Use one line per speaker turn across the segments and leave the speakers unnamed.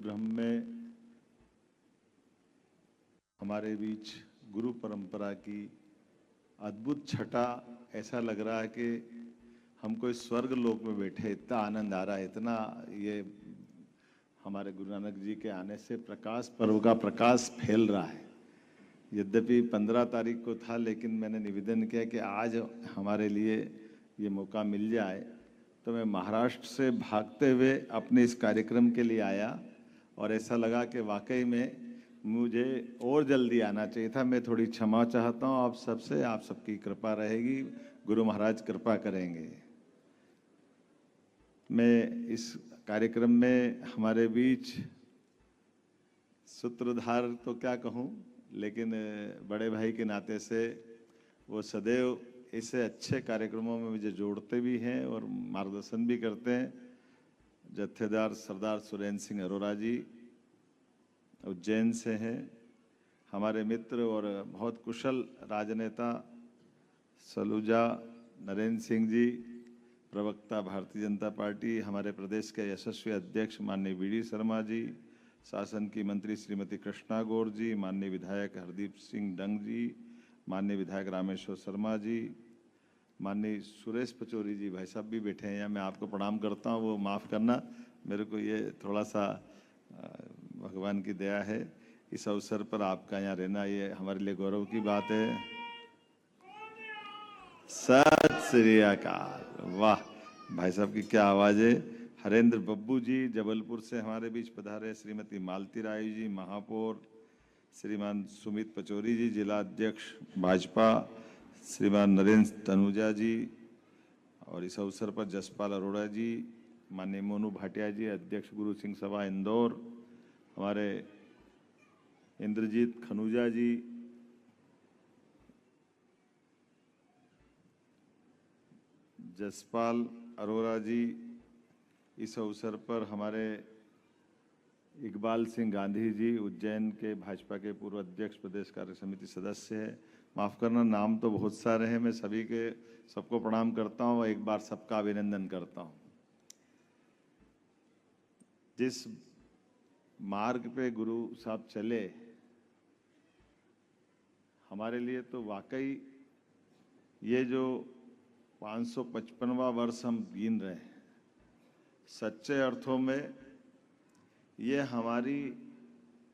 ब्रह्म में हमारे बीच गुरु परंपरा की अद्भुत छटा, ऐसा लग रहा है कि हम कोई स्वर्ग लोक में बैठे, इतना आनंद आ रहा है, इतना ये हमारे गुरु नानक जी के आने से प्रकाश पर्व का प्रकाश फैल रहा है। यद्यपि 15 तारीख को था, लेकिन मैंने निवेदन किया कि आज हमारे लिए ये मौका मिल जाए, तो मैं महाराष्ट्र से भागते हुए अपने इस कार्यक्रम के लिए आया और ऐसा लगा कि वाकई में मुझे और जल्दी आना चाहिए था। मैं थोड़ी क्षमा चाहता हूँ आप सबसे, आप सबकी कृपा रहेगी, गुरु महाराज कृपा करेंगे। मैं इस कार्यक्रम में हमारे बीच सूत्रधार तो क्या कहूँ, लेकिन बड़े भाई के नाते से वो सदैव ऐसे अच्छे कार्यक्रमों में मुझे जोड़ते भी हैं और मार्गदर्शन भी करते हैं। जत्थेदार सरदार सुरेंद्र सिंह अरोरा जी उज्जैन से हैं, हमारे मित्र और बहुत कुशल राजनेता सलूजा नरेंद्र सिंह जी, प्रवक्ता भारतीय जनता पार्टी, हमारे प्रदेश के यशस्वी अध्यक्ष माननीय वीडी शर्मा जी, शासन की मंत्री श्रीमती कृष्णा गौर जी, माननीय विधायक हरदीप सिंह डंग जी, माननीय विधायक रामेश्वर शर्मा जी, माननीय सुरेश पचौरी जी, भाई साहब भी बैठे हैं यहाँ, मैं आपको प्रणाम करता हूँ, वो माफ़ करना, मेरे को ये थोड़ा सा भगवान की दया है। इस अवसर पर आपका यहाँ रहना ये हमारे लिए गौरव की बात है। सत श्री अकाल। वाह, भाई साहब की क्या आवाज़ है। हरेंद्र बब्बू जी जबलपुर से हमारे बीच पधारे, श्रीमती मालती राय जी महापौर, श्रीमान सुमित पचौरी जी जिला अध्यक्ष भाजपा, श्रीमान नरेंद्र तनुजा जी, और इस अवसर पर जसपाल अरोड़ा जी, माननीय मोनू भाटिया जी अध्यक्ष गुरु सिंह सभा इंदौर, हमारे इंद्रजीत खनूजा जी, जसपाल अरोड़ा जी, इस अवसर पर हमारे इकबाल सिंह गांधी जी उज्जैन के भाजपा के पूर्व अध्यक्ष प्रदेश कार्य समिति सदस्य है। माफ़ करना, नाम तो बहुत सारे हैं, मैं सभी के सबको प्रणाम करता हूँ, एक बार सबका अभिनंदन करता हूँ। जिस मार्ग पे गुरु साहब चले, हमारे लिए तो वाकई ये जो 555वां वर्ष हम गिन रहे हैं, सच्चे अर्थों में ये हमारी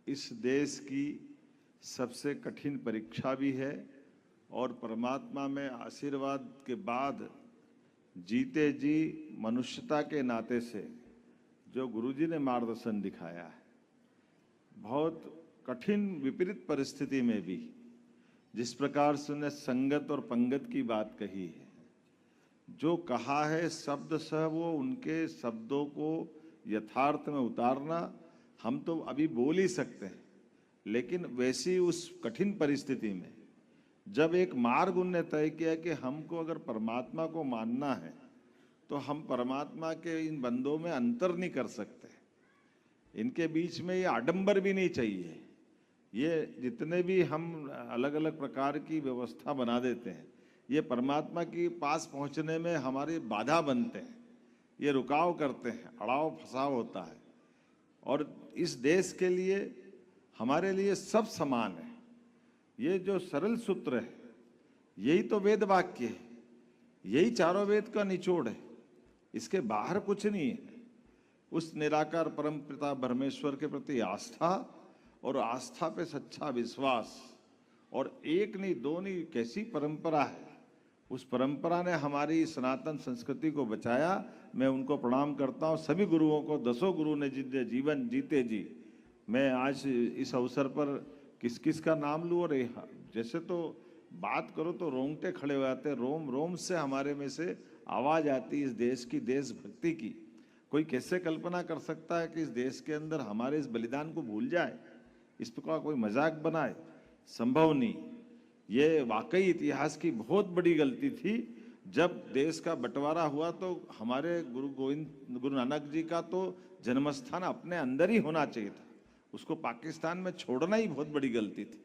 इस देश की सबसे कठिन परीक्षा भी है, और परमात्मा में आशीर्वाद के बाद जीते जी मनुष्यता के नाते से जो गुरुजी ने मार्गदर्शन दिखाया है, बहुत कठिन विपरीत परिस्थिति में भी जिस प्रकार से उन्हें संगत और पंगत की बात कही है, जो कहा है शब्द सह वो उनके शब्दों को यथार्थ में उतारना हम तो अभी बोल ही सकते हैं, लेकिन वैसी उस कठिन परिस्थिति में जब एक मार्ग उनने तय किया कि हमको अगर परमात्मा को मानना है तो हम परमात्मा के इन बंदों में अंतर नहीं कर सकते, इनके बीच में ये आडंबर भी नहीं चाहिए, ये जितने भी हम अलग अलग प्रकार की व्यवस्था बना देते हैं ये परमात्मा के पास पहुंचने में हमारी बाधा बनते हैं, ये रुकाव करते हैं, अड़ाव फसाव होता है। और इस देश के लिए हमारे लिए सब समान है, ये जो सरल सूत्र है यही तो वेद वाक्य है, यही चारों वेद का निचोड़ है, इसके बाहर कुछ नहीं है। उस निराकार परम पिता परमेश्वर के प्रति आस्था और आस्था पे सच्चा विश्वास, और एक नहीं दो नहीं, कैसी परंपरा है, उस परंपरा ने हमारी सनातन संस्कृति को बचाया। मैं उनको प्रणाम करता हूँ, सभी गुरुओं को, दसों गुरु ने जितने जीवन जीते जी। मैं आज इस अवसर पर किस किस का नाम लूँ, और जैसे तो बात करो तो रोंगटे खड़े हो जाते हैं, रोम रोम से हमारे में से आवाज़ आती है इस देश की देशभक्ति की। कोई कैसे कल्पना कर सकता है कि इस देश के अंदर हमारे इस बलिदान को भूल जाए, इस पर कोई मजाक बनाए, संभव नहीं। ये वाकई इतिहास की बहुत बड़ी गलती थी। जब देश का बंटवारा हुआ तो हमारे गुरु नानक जी का तो जन्मस्थान अपने अंदर ही होना चाहिए था, उसको पाकिस्तान में छोड़ना ही बहुत बड़ी गलती थी।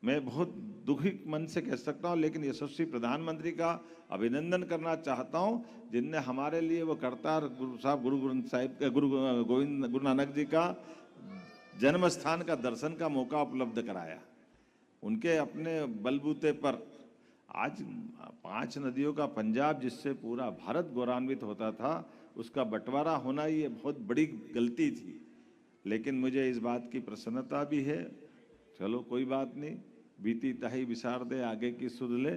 मैं बहुत दुखी मन से कह सकता हूँ, लेकिन यशस्वी प्रधानमंत्री का अभिनंदन करना चाहता हूँ जिनने हमारे लिए वो करतार गुरु साहब गुरु नानक जी का जन्म स्थान का दर्शन का मौका उपलब्ध कराया। उनके अपने बलबूते पर आज 5 नदियों का पंजाब, जिससे पूरा भारत गौरवान्वित होता था, उसका बंटवारा होना ये बहुत बड़ी गलती थी। लेकिन मुझे इस बात की प्रसन्नता भी है, चलो कोई बात नहीं, बीती ताही विसार दे आगे की सुध ले।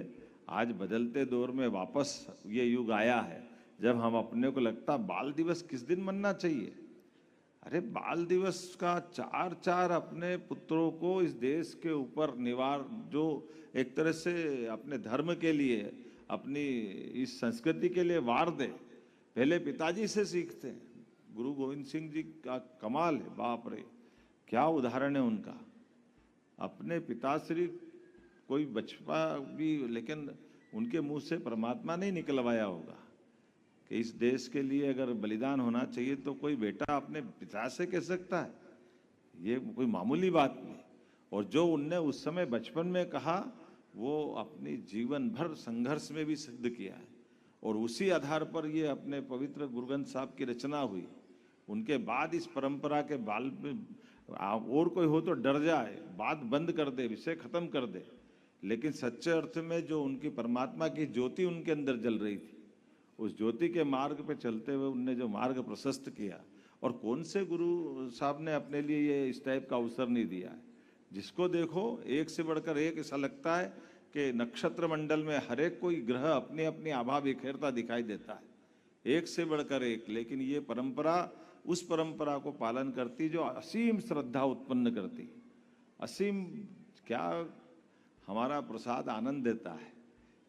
आज बदलते दौर में वापस ये युग आया है जब हम अपने को लगता बाल दिवस किस दिन मनना चाहिए। अरे बाल दिवस का 4 अपने पुत्रों को इस देश के ऊपर निवार, जो एक तरह से अपने धर्म के लिए, अपनी इस संस्कृति के लिए वार दे, पहले पिताजी से सीखते हैं। गुरु गोविंद सिंह जी का कमाल है, बाप रे क्या उदाहरण है उनका। अपने पिताश्री कोई बचपा भी, लेकिन उनके मुंह से परमात्मा नहीं निकलवाया होगा कि इस देश के लिए अगर बलिदान होना चाहिए तो कोई बेटा अपने पिता से कह सकता है, ये कोई मामूली बात नहीं। और जो उनने उस समय बचपन में कहा वो अपनी जीवन भर संघर्ष में भी सिद्ध किया है। और उसी आधार पर ये अपने पवित्र गुरु ग्रंथ साहब की रचना हुई। उनके बाद इस परंपरा के बाल में और कोई हो तो डर जाए, बात बंद कर दे, विषय खत्म कर दे, लेकिन सच्चे अर्थ में जो उनकी परमात्मा की ज्योति उनके अंदर जल रही थी, उस ज्योति के मार्ग पे चलते हुए उनने जो मार्ग प्रशस्त किया, और कौन से गुरु साहब ने अपने लिए ये इस टाइप का अवसर नहीं दिया है। जिसको देखो एक से बढ़कर एक, ऐसा लगता है कि नक्षत्र मंडल में हर एक कोई ग्रह अपनी अपनी आभा बिखेरता दिखाई देता है, एक से बढ़कर एक। लेकिन ये परंपरा उस परंपरा को पालन करती जो असीम श्रद्धा उत्पन्न करती, असीम क्या हमारा प्रसाद आनंद देता है,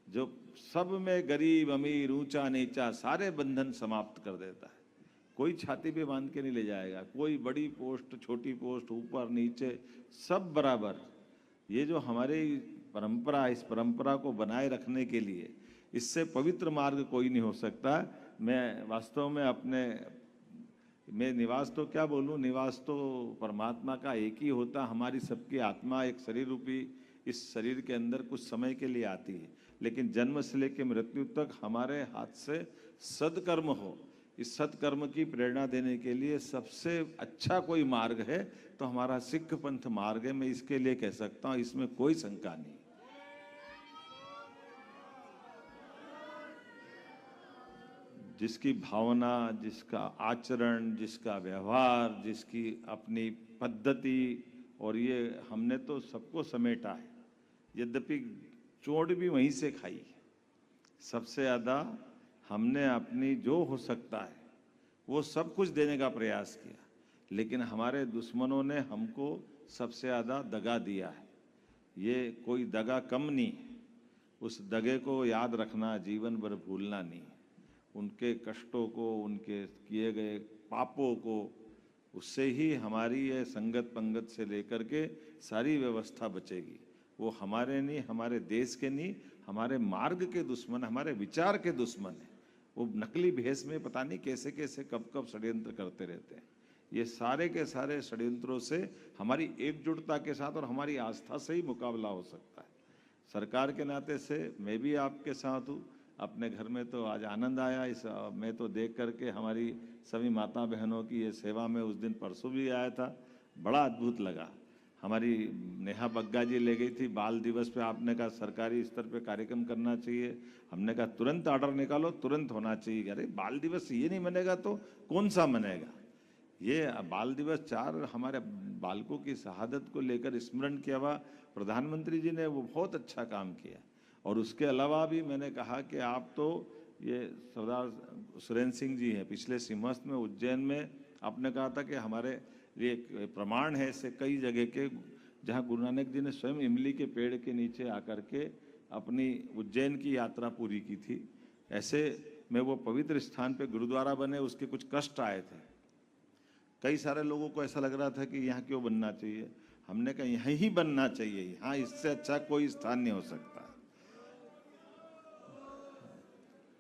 जो सब में गरीब अमीर ऊंचा नीचा सारे बंधन समाप्त कर देता है। कोई छाती पे बांध के नहीं ले जाएगा, कोई बड़ी पोस्ट छोटी पोस्ट ऊपर नीचे सब बराबर। ये जो हमारी परंपरा, इस परंपरा को बनाए रखने के लिए इससे पवित्र मार्ग कोई नहीं हो सकता। मैं वास्तव में अपने मैं निवास तो क्या बोलूं, निवास तो परमात्मा का एक ही होता। हमारी सबकी आत्मा एक शरीर रूपी इस शरीर के अंदर कुछ समय के लिए आती है, लेकिन जन्म से लेकर मृत्यु तक हमारे हाथ से सदकर्म हो, इस सत्कर्म की प्रेरणा देने के लिए सबसे अच्छा कोई मार्ग है तो हमारा सिख पंथ मार्ग है। मैं इसके लिए कह सकता हूँ, इसमें कोई शंका नहीं। जिसकी भावना, जिसका आचरण, जिसका व्यवहार, जिसकी अपनी पद्धति, और ये हमने तो सबको समेटा है। यद्यपि चोट भी वहीं से खाई, सबसे ज़्यादा हमने अपनी जो हो सकता है वो सब कुछ देने का प्रयास किया, लेकिन हमारे दुश्मनों ने हमको सबसे ज़्यादा दगा दिया है। ये कोई दगा कम नहीं है, उस दगे को याद रखना, जीवन भर भूलना नहीं। उनके कष्टों को, उनके किए गए पापों को, उससे ही हमारी ये संगत पंगत से लेकर के सारी व्यवस्था बचेगी। वो हमारे नहीं, हमारे देश के नहीं, हमारे मार्ग के दुश्मन, हमारे विचार के दुश्मन है। वो नकली भेष में पता नहीं कैसे कैसे कब कब षड्यंत्र करते रहते हैं। ये सारे के सारे षड्यंत्रों से हमारी एकजुटता के साथ और हमारी आस्था से ही मुकाबला हो सकता है। सरकार के नाते से मैं भी आपके साथ हूँ। अपने घर में तो आज आनंद आया इस मैं तो देख करके हमारी सभी माता बहनों की ये सेवा में। उस दिन परसों भी आया था, बड़ा अद्भुत लगा। हमारी नेहा बग्गा जी ले गई थी बाल दिवस पे, आपने कहा सरकारी स्तर पे कार्यक्रम करना चाहिए। हमने कहा तुरंत ऑर्डर निकालो, तुरंत होना चाहिए। अरे बाल दिवस ये नहीं मनेगा तो कौन सा मनेगा। ये बाल दिवस 4 हमारे बालकों की शहादत को लेकर स्मरण किया हुआ प्रधानमंत्री जी ने, वो बहुत अच्छा काम किया। और उसके अलावा भी मैंने कहा कि आप तो ये सरदार सुरेंद्र सिंह जी हैं, पिछले सिंहस्थ में उज्जैन में आपने कहा था कि हमारे लिए प्रमाण है ऐसे कई जगह के जहाँ गुरु नानक जी ने स्वयं इमली के पेड़ के नीचे आकर के अपनी उज्जैन की यात्रा पूरी की थी। ऐसे में वो पवित्र स्थान पे गुरुद्वारा बने, उसके कुछ कष्ट आए थे। कई सारे लोगों को ऐसा लग रहा था कि यहाँ क्यों बनना चाहिए। हमने कहा यहीं ही बनना चाहिए, यहाँ इससे अच्छा कोई स्थान नहीं हो सकता।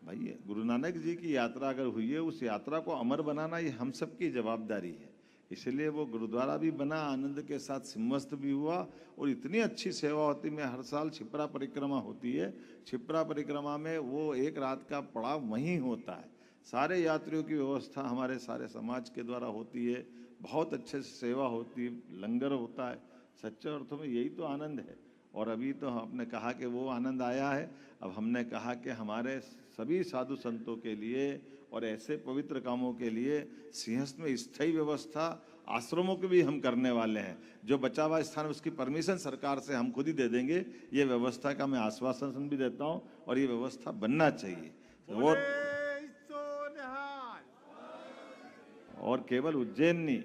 भाई गुरु नानक जी की यात्रा अगर हुई है, उस यात्रा को अमर बनाना ये हम सबकी जवाबदारी है। इसलिए वो गुरुद्वारा भी बना, आनंद के साथ सिंहस्थ भी हुआ, और इतनी अच्छी सेवा होती। मैं हर साल क्षिप्रा परिक्रमा होती है, क्षिप्रा परिक्रमा में वो एक रात का पड़ाव वहीं होता है। सारे यात्रियों की व्यवस्था हमारे सारे समाज के द्वारा होती है, बहुत अच्छे से सेवा होती है, लंगर होता है। सच्चे अर्थों में यही तो आनंद है। और अभी तो आपने कहा कि वो आनंद आया है, अब हमने कहा कि हमारे सभी साधु संतों के लिए और ऐसे पवित्र कामों के लिए सिंहस्थ में स्थायी व्यवस्था आश्रमों की भी हम करने वाले हैं। जो बचा हुआ स्थान उसकी परमिशन सरकार से हम खुद ही दे देंगे, ये व्यवस्था का मैं आश्वासन भी देता हूँ और ये व्यवस्था बनना चाहिए। और केवल उज्जैन नहीं,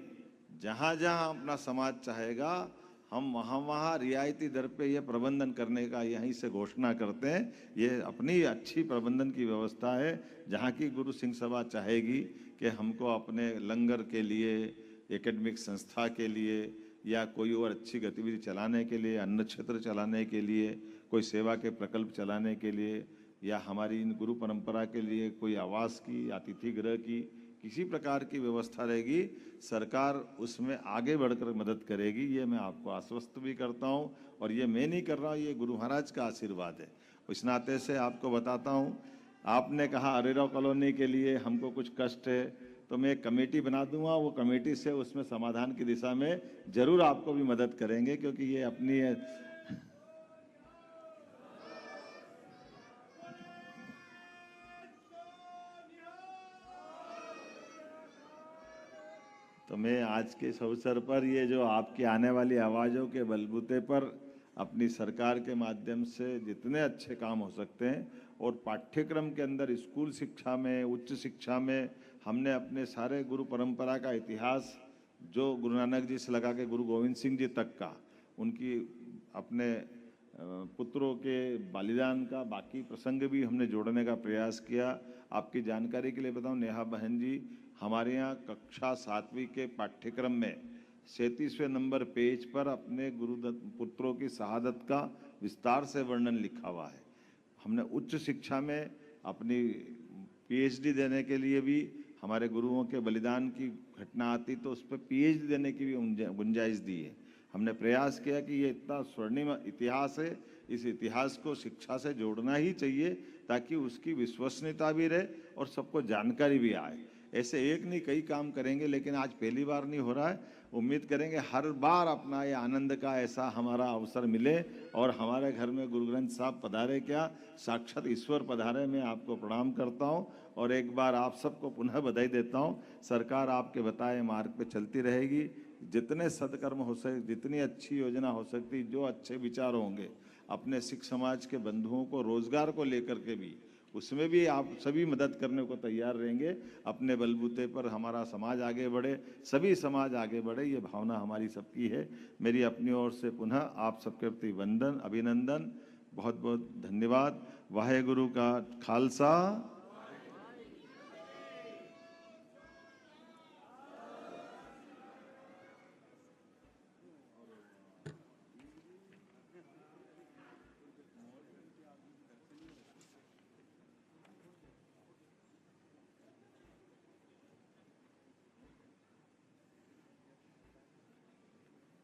जहाँ जहाँ अपना समाज चाहेगा हम वहाँ वहाँ रियायती दर पे ये प्रबंधन करने का यहीं से घोषणा करते हैं। ये अपनी अच्छी प्रबंधन की व्यवस्था है। जहाँ की गुरु सिंह सभा चाहेगी कि हमको अपने लंगर के लिए, एकेडमिक संस्था के लिए या कोई और अच्छी गतिविधि चलाने के लिए, अन्न क्षेत्र चलाने के लिए, कोई सेवा के प्रकल्प चलाने के लिए या हमारी इन गुरु परंपरा के लिए कोई आवास की, अतिथि गृह की, किसी प्रकार की व्यवस्था रहेगी, सरकार उसमें आगे बढ़कर मदद करेगी। ये मैं आपको आश्वस्त भी करता हूँ और ये मैं नहीं कर रहा हूँ, ये गुरु महाराज का आशीर्वाद है। इस नाते से आपको बताता हूँ, आपने कहा अरेराव कॉलोनी के लिए हमको कुछ कष्ट है, तो मैं एक कमेटी बना दूंगा, वो कमेटी से उसमें समाधान की दिशा में जरूर आपको भी मदद करेंगे, क्योंकि ये अपनी तो मैं आज के इस अवसर पर ये जो आपकी आने वाली आवाज़ों के बलबूते पर अपनी सरकार के माध्यम से जितने अच्छे काम हो सकते हैं, और पाठ्यक्रम के अंदर स्कूल शिक्षा में, उच्च शिक्षा में हमने अपने सारे गुरु परंपरा का इतिहास, जो गुरु नानक जी से लगा के गुरु गोविंद सिंह जी तक का, उनकी अपने पुत्रों के बलिदान का बाकी प्रसंग भी हमने जोड़ने का प्रयास किया। आपकी जानकारी के लिए बताऊं, नेहा बहन जी, हमारे यहाँ कक्षा 7वीं के पाठ्यक्रम में 37वें नंबर पेज पर अपने पुत्रों की शहादत का विस्तार से वर्णन लिखा हुआ है। हमने उच्च शिक्षा में अपनी पीएचडी देने के लिए भी, हमारे गुरुओं के बलिदान की घटना आती तो उस पर पीएचडी देने की भी गुंजाइश दी है। हमने प्रयास किया कि ये इतना स्वर्णिम इतिहास है, इस इतिहास को शिक्षा से जोड़ना ही चाहिए ताकि उसकी विश्वसनीयता भी रहे और सबको जानकारी भी आए। ऐसे एक नहीं कई काम करेंगे, लेकिन आज पहली बार नहीं हो रहा है। उम्मीद करेंगे हर बार अपना ये आनंद का ऐसा हमारा अवसर मिले और हमारे घर में गुरु ग्रंथ साहब पधारे, क्या साक्षात ईश्वर पधारे। मैं आपको प्रणाम करता हूँ और एक बार आप सबको पुनः बधाई देता हूँ। सरकार आपके बताए मार्ग पे चलती रहेगी। जितने सदकर्म हो सके, जितनी अच्छी योजना हो सकती, जो अच्छे विचार होंगे अपने सिख समाज के बंधुओं को रोजगार को लेकर के भी, उसमें भी आप सभी मदद करने को तैयार रहेंगे। अपने बलबूते पर हमारा समाज आगे बढ़े, सभी समाज आगे बढ़े, ये भावना हमारी सबकी है। मेरी अपनी ओर से पुनः आप सबके प्रति वंदन, अभिनंदन, बहुत बहुत धन्यवाद। वाहे गुरु का खालसा।